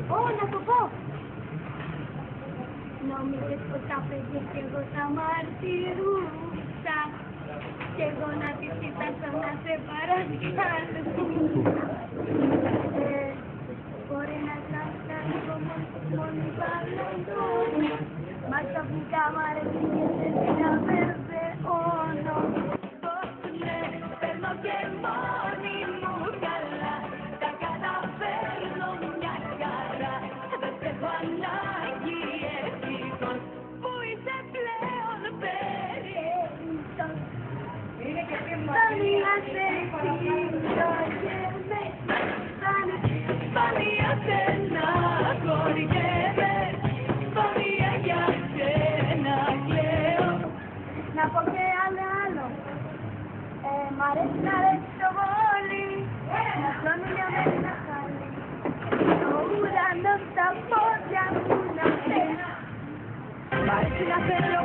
Να το πω. Νόμιζες πως τα παιδιά κι εγώ θα μαρτυρούσα κι εγώ να τη κοιτάξω να σε παρασκάλω. Μπορεί να κάνω λίγο μόνη παλαιόν, μα ξαφνικά μ' αρέσει και σε να βερβαιώνω. Ναι, παίρνω και μόνη μου καλά, τα καταφέρνω μια χαρά. Δεν σε έχω ανάγκη ευτυχώς που είσαι πλέον περίπτωση. Σπάνια σε φίλο και με σπάνια σένα χωριέμαι, σπάνια για σένα κλαίω. Να πω και άλλο, μ' αρέσει να ρίξω πολύ, να σώνει μια μέρη να χαλεί, ο ουρανός στα πόδια μου να πέσει. Μ' αρέσει να φέρω